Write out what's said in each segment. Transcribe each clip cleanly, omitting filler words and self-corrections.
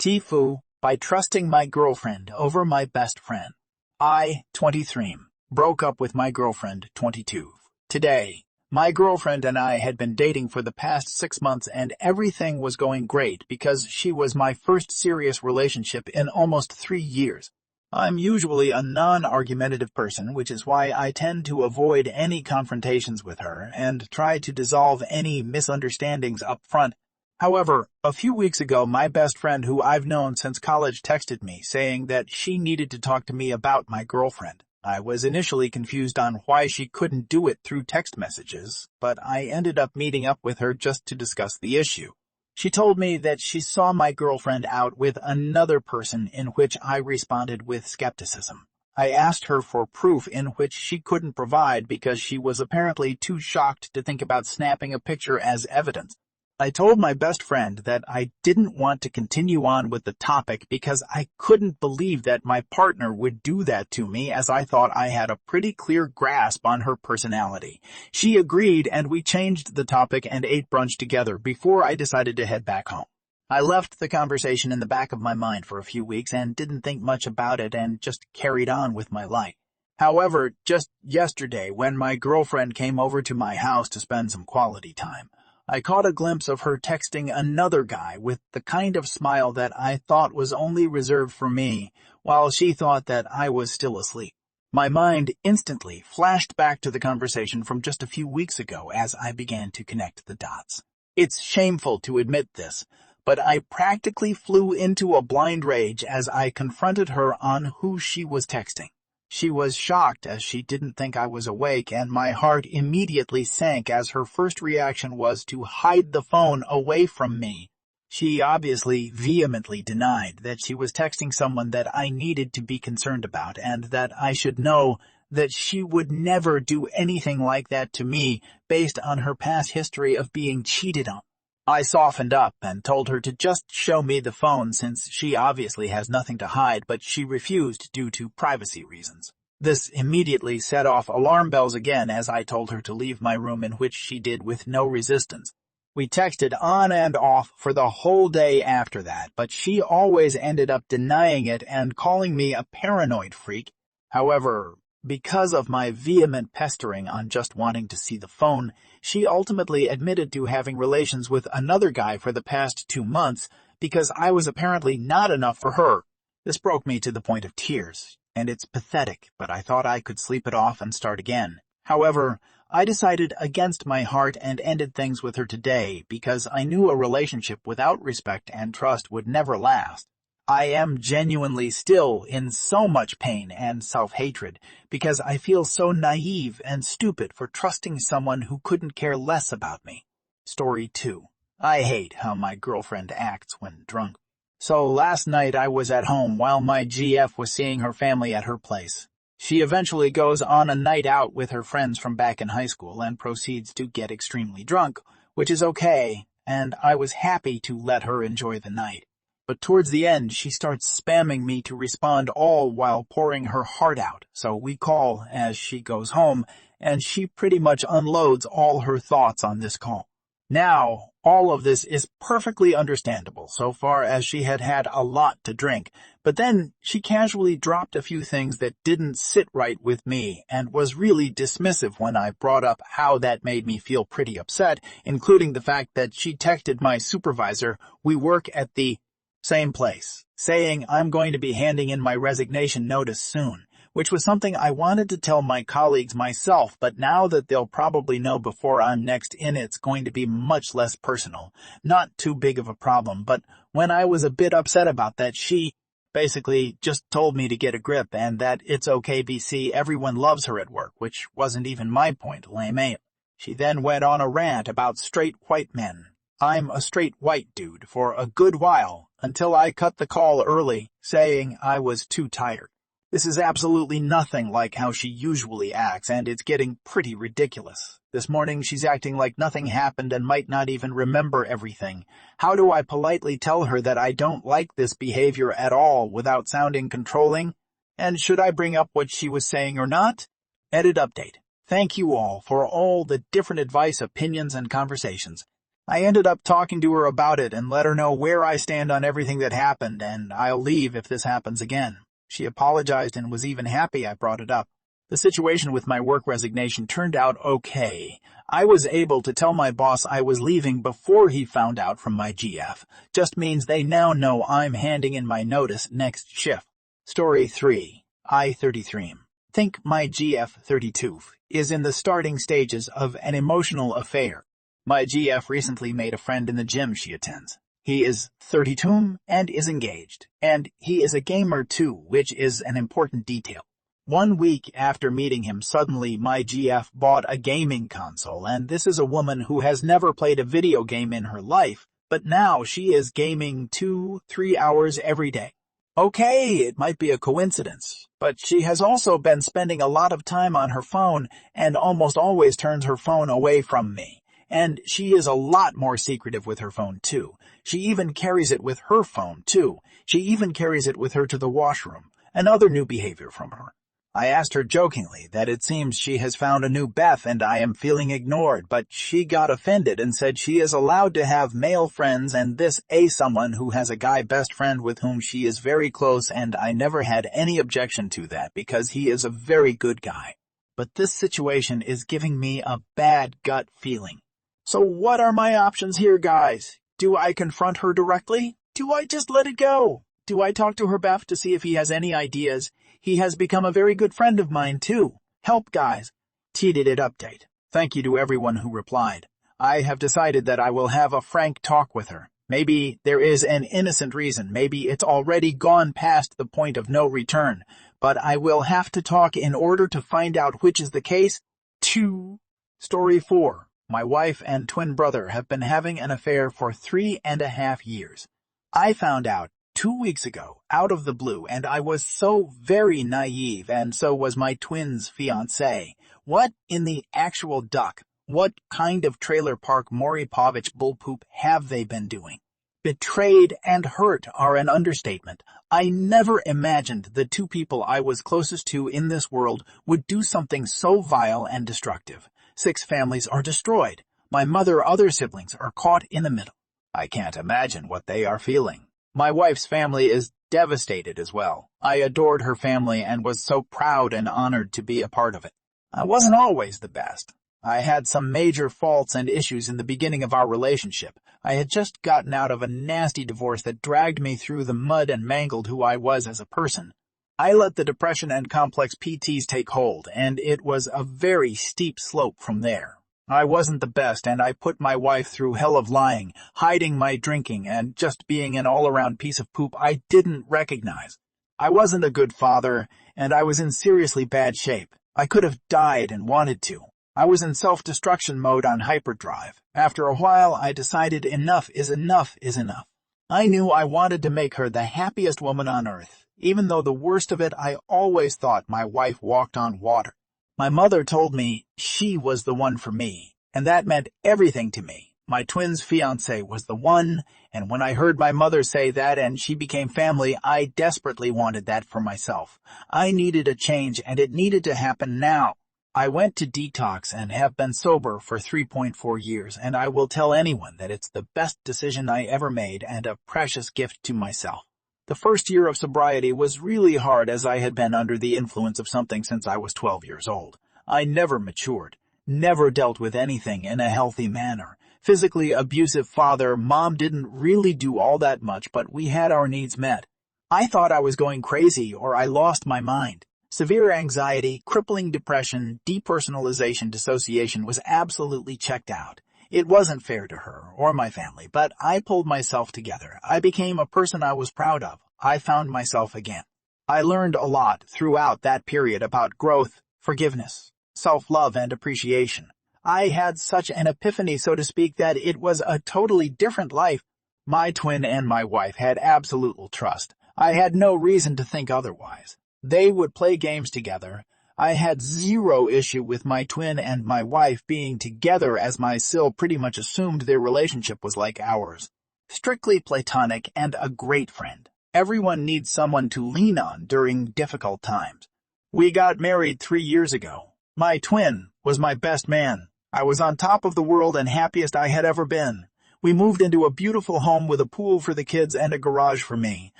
Tifu, by trusting my girlfriend over my best friend. I, 23, broke up with my girlfriend, 22. Today, my girlfriend and I had been dating for the past 6 months and everything was going great because she was my first serious relationship in almost 3 years. I'm usually a non-argumentative person, which is why I tend to avoid any confrontations with her and try to dissolve any misunderstandings up front. However, a few weeks ago, my best friend who I've known since college texted me saying that she needed to talk to me about my girlfriend. I was initially confused on why she couldn't do it through text messages, but I ended up meeting up with her just to discuss the issue. She told me that she saw my girlfriend out with another person, in which I responded with skepticism. I asked her for proof, in which she couldn't provide because she was apparently too shocked to think about snapping a picture as evidence. I told my best friend that I didn't want to continue on with the topic because I couldn't believe that my partner would do that to me, as I thought I had a pretty clear grasp on her personality. She agreed and we changed the topic and ate brunch together before I decided to head back home. I left the conversation in the back of my mind for a few weeks and didn't think much about it and just carried on with my life. However, just yesterday when my girlfriend came over to my house to spend some quality time, I caught a glimpse of her texting another guy with the kind of smile that I thought was only reserved for me, while she thought that I was still asleep. My mind instantly flashed back to the conversation from just a few weeks ago as I began to connect the dots. It's shameful to admit this, but I practically flew into a blind rage as I confronted her on who she was texting. She was shocked as she didn't think I was awake, and my heart immediately sank as her first reaction was to hide the phone away from me. She obviously vehemently denied that she was texting someone that I needed to be concerned about and that I should know that she would never do anything like that to me based on her past history of being cheated on. I softened up and told her to just show me the phone since she obviously has nothing to hide, but she refused due to privacy reasons. This immediately set off alarm bells again as I told her to leave my room, in which she did with no resistance. We texted on and off for the whole day after that, but she always ended up denying it and calling me a paranoid freak. However, because of my vehement pestering on just wanting to see the phone, she ultimately admitted to having relations with another guy for the past 2 months because I was apparently not enough for her. This broke me to the point of tears, and it's pathetic, but I thought I could sleep it off and start again. However, I decided against my heart and ended things with her today because I knew a relationship without respect and trust would never last. I am genuinely still in so much pain and self-hatred because I feel so naive and stupid for trusting someone who couldn't care less about me. Story 2. I hate how my girlfriend acts when drunk. So last night I was at home while my GF was seeing her family at her place. She eventually goes on a night out with her friends from back in high school and proceeds to get extremely drunk, which is okay, and I was happy to let her enjoy the night. But towards the end, she starts spamming me to respond, all while pouring her heart out. So we call as she goes home, and she pretty much unloads all her thoughts on this call. Now, all of this is perfectly understandable so far as she had had a lot to drink, but then she casually dropped a few things that didn't sit right with me and was really dismissive when I brought up how that made me feel pretty upset, including the fact that she texted my supervisor, we work at the same place, saying I'm going to be handing in my resignation notice soon, which was something I wanted to tell my colleagues myself, but now that they'll probably know before I'm next in, it's going to be much less personal. Not too big of a problem, but when I was a bit upset about that, she basically just told me to get a grip and that it's okay BC, everyone loves her at work, which wasn't even my point, lame. She then went on a rant about straight white men. I'm a straight white dude for a good while, until I cut the call early, saying I was too tired. This is absolutely nothing like how she usually acts, and it's getting pretty ridiculous. This morning she's acting like nothing happened and might not even remember everything. How do I politely tell her that I don't like this behavior at all without sounding controlling? And should I bring up what she was saying or not? Edit update. Thank you all for all the different advice, opinions, and conversations. I ended up talking to her about it and let her know where I stand on everything that happened, and I'll leave if this happens again. She apologized and was even happy I brought it up. The situation with my work resignation turned out okay. I was able to tell my boss I was leaving before he found out from my GF. Just means they now know I'm handing in my notice next shift. Story 3. I-33. Think my GF-32 is in the starting stages of an emotional affair. My GF recently made a friend in the gym she attends. He is 32 and is engaged, and he is a gamer too, which is an important detail. 1 week after meeting him, suddenly my GF bought a gaming console, and this is a woman who has never played a video game in her life, but now she is gaming 2-3 hours every day. Okay, it might be a coincidence, but she has also been spending a lot of time on her phone and almost always turns her phone away from me. And she is a lot more secretive with her phone too. She even carries it with her phone too. She even carries it with her to the washroom. Another new behavior from her. I asked her jokingly that it seems she has found a new Beth and I am feeling ignored, but she got offended and said she is allowed to have male friends and this someone who has a guy best friend with whom she is very close, and I never had any objection to that because he is a very good guy. But this situation is giving me a bad gut feeling. So what are my options here, guys? Do I confront her directly? Do I just let it go? Do I talk to her Beth to see if he has any ideas? He has become a very good friend of mine, too. Help, guys. TDD update. Thank you to everyone who replied. I have decided that I will have a frank talk with her. Maybe there is an innocent reason. Maybe it's already gone past the point of no return. But I will have to talk in order to find out which is the case. 2. Story 4. My wife and twin brother have been having an affair for 3.5 years. I found out 2 weeks ago, out of the blue, and I was so very naive, and so was my twin's fiancé. What in the actual duck? What kind of trailer park Maury Povich bullpoop have they been doing? Betrayed and hurt are an understatement. I never imagined the two people I was closest to in this world would do something so vile and destructive. 6 families are destroyed. My other siblings are caught in the middle. I can't imagine what they are feeling. My wife's family is devastated as well. I adored her family and was so proud and honored to be a part of it. I wasn't always the best. I had some major faults and issues in the beginning of our relationship. I had just gotten out of a nasty divorce that dragged me through the mud and mangled who I was as a person. I let the depression and complex PTs take hold, and it was a very steep slope from there. I wasn't the best, and I put my wife through hell of lying, hiding my drinking, and just being an all-around piece of poop I didn't recognize. I wasn't a good father, and I was in seriously bad shape. I could have died and wanted to. I was in self-destruction mode on hyperdrive. After a while, I decided enough is enough is enough. I knew I wanted to make her the happiest woman on earth. Even though the worst of it, I always thought my wife walked on water. My mother told me she was the one for me, and that meant everything to me. My twin's fiancé was the one, and when I heard my mother say that and she became family, I desperately wanted that for myself. I needed a change, and it needed to happen now. I went to detox and have been sober for 3.4 years, and I will tell anyone that it's the best decision I ever made and a precious gift to myself. The first year of sobriety was really hard as I had been under the influence of something since I was 12 years old. I never matured, never dealt with anything in a healthy manner. Physically abusive father, mom didn't really do all that much, but we had our needs met. I thought I was going crazy or I lost my mind. Severe anxiety, crippling depression, depersonalization, dissociation was absolutely checked out. It wasn't fair to her or my family, but I pulled myself together. I became a person I was proud of. I found myself again. I learned a lot throughout that period about growth, forgiveness, self-love, and appreciation. I had such an epiphany, so to speak, that it was a totally different life. My twin and my wife had absolute trust. I had no reason to think otherwise. They would play games together. I had zero issue with my twin and my wife being together, as my SIL pretty much assumed their relationship was like ours. Strictly platonic and a great friend. Everyone needs someone to lean on during difficult times. We got married 3 years ago. My twin was my best man. I was on top of the world and happiest I had ever been. We moved into a beautiful home with a pool for the kids and a garage for me.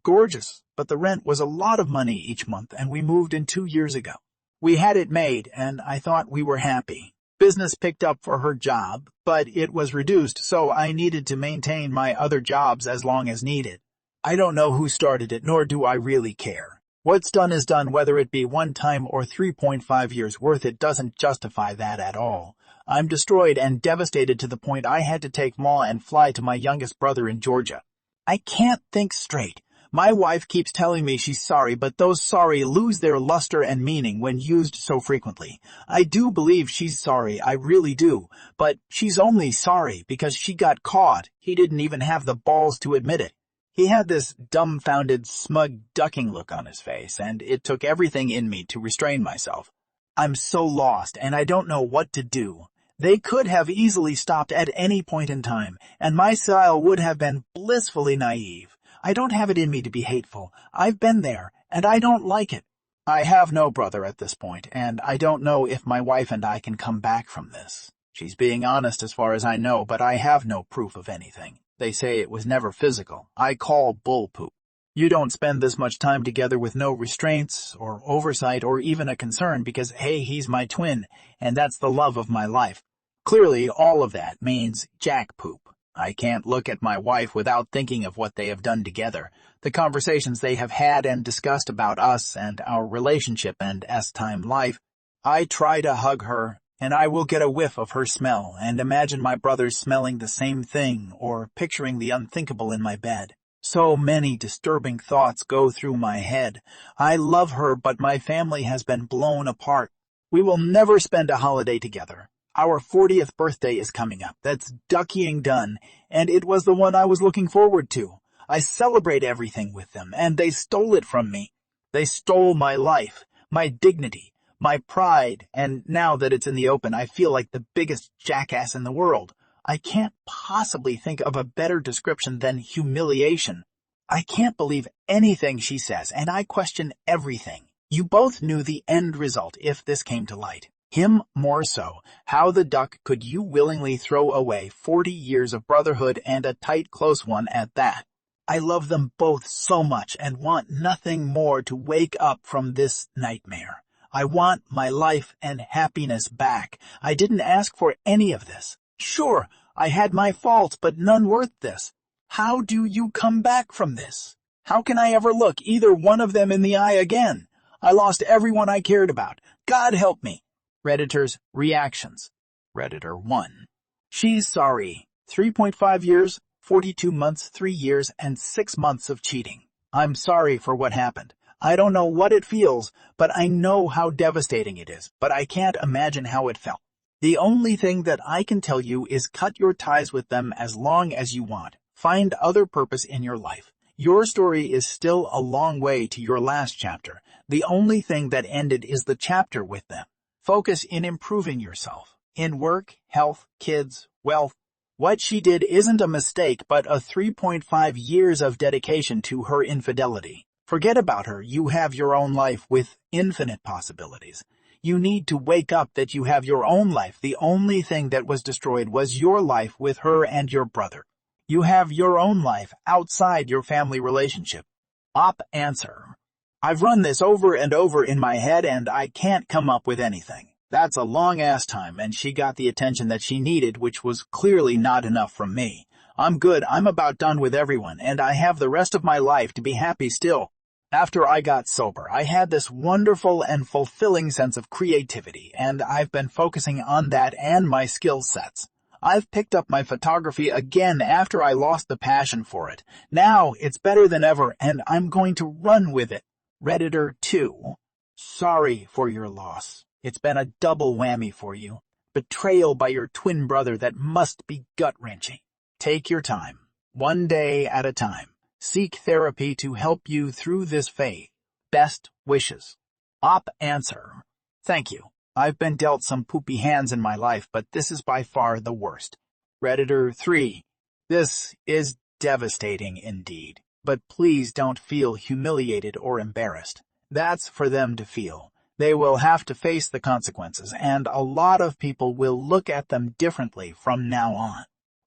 Gorgeous, but the rent was a lot of money each month and we moved in 2 years ago. We had it made and I thought we were happy. Business picked up for her job, but it was reduced, so I needed to maintain my other jobs as long as needed. I don't know who started it, nor do I really care. What's done is done, whether it be one time or 3.5 years worth. It doesn't justify that at all. I'm destroyed and devastated to the point I had to take Ma and fly to my youngest brother in Georgia. I can't think straight. My wife keeps telling me she's sorry, but those sorry lose their luster and meaning when used so frequently. I do believe she's sorry, I really do, but she's only sorry because she got caught. He didn't even have the balls to admit it. He had this dumbfounded, smug, ducking look on his face, and it took everything in me to restrain myself. I'm so lost, and I don't know what to do. They could have easily stopped at any point in time, and my style would have been blissfully naive. I don't have it in me to be hateful. I've been there, and I don't like it. I have no brother at this point, and I don't know if my wife and I can come back from this. She's being honest as far as I know, but I have no proof of anything. They say it was never physical. I call bull poop. You don't spend this much time together with no restraints or oversight or even a concern because, hey, he's my twin, and that's the love of my life. Clearly, all of that means jack poop. I can't look at my wife without thinking of what they have done together, the conversations they have had and discussed about us and our relationship and S-time life. I try to hug her, and I will get a whiff of her smell and imagine my brothers smelling the same thing or picturing the unthinkable in my bed. So many disturbing thoughts go through my head. I love her, but my family has been blown apart. We will never spend a holiday together. Our 40th birthday is coming up. That's duckying done, and it was the one I was looking forward to. I celebrate everything with them, and they stole it from me. They stole my life, my dignity, my pride, and now that it's in the open, I feel like the biggest jackass in the world. I can't possibly think of a better description than humiliation. I can't believe anything she says, and I question everything. You both knew the end result if this came to light. Him more so. How the duck could you willingly throw away 40 years of brotherhood and a tight, close one at that? I love them both so much and want nothing more to wake up from this nightmare. I want my life and happiness back. I didn't ask for any of this. Sure, I had my faults, but none worth this. How do you come back from this? How can I ever look either one of them in the eye again? I lost everyone I cared about. God help me. Redditor's reactions. Redditor 1. She's sorry. 3.5 years, 42 months, 3 years, and 6 months of cheating. I'm sorry for what happened. I don't know what it feels, but I know how devastating it is, but I can't imagine how it felt. The only thing that I can tell you is cut your ties with them as long as you want. Find other purpose in your life. Your story is still a long way to your last chapter. The only thing that ended is the chapter with them. Focus in improving yourself. In work, health, kids, wealth. What she did isn't a mistake, but a 3.5 years of dedication to her infidelity. Forget about her. You have your own life with infinite possibilities. You need to wake up that you have your own life. The only thing that was destroyed was your life with her and your brother. You have your own life outside your family relationship. Op answer. I've run this over and over in my head and I can't come up with anything. That's a long-ass time, and she got the attention that she needed, which was clearly not enough from me. I'm good. I'm about done with everyone, and I have the rest of my life to be happy still. After I got sober, I had this wonderful and fulfilling sense of creativity, and I've been focusing on that and my skill sets. I've picked up my photography again after I lost the passion for it. Now it's better than ever, and I'm going to run with it. Redditor 2. Sorry for your loss. It's been a double whammy for you. Betrayal by your twin brother that must be gut-wrenching. Take your time, one day at a time. Seek therapy to help you through this phase. Best wishes. Op answer. Thank you. I've been dealt some poopy hands in my life, but this is by far the worst. Redditor 3. This is devastating indeed, but please don't feel humiliated or embarrassed. That's for them to feel. They will have to face the consequences, and a lot of people will look at them differently from now on.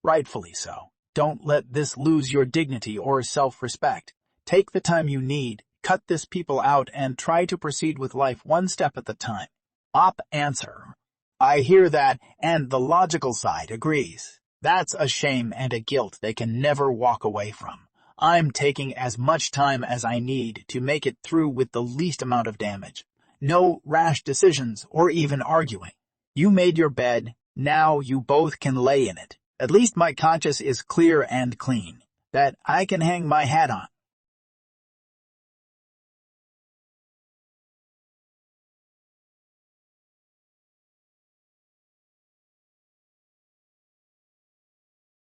Rightfully so. Don't let this lose your dignity or self-respect. Take the time you need, cut this people out, and try to proceed with life one step at a time. Op answer. I hear that, and the logical side agrees. That's a shame and a guilt they can never walk away from. I'm taking as much time as I need to make it through with the least amount of damage. No rash decisions or even arguing. You made your bed, now you both can lay in it. At least my conscience is clear and clean, that I can hang my hat on.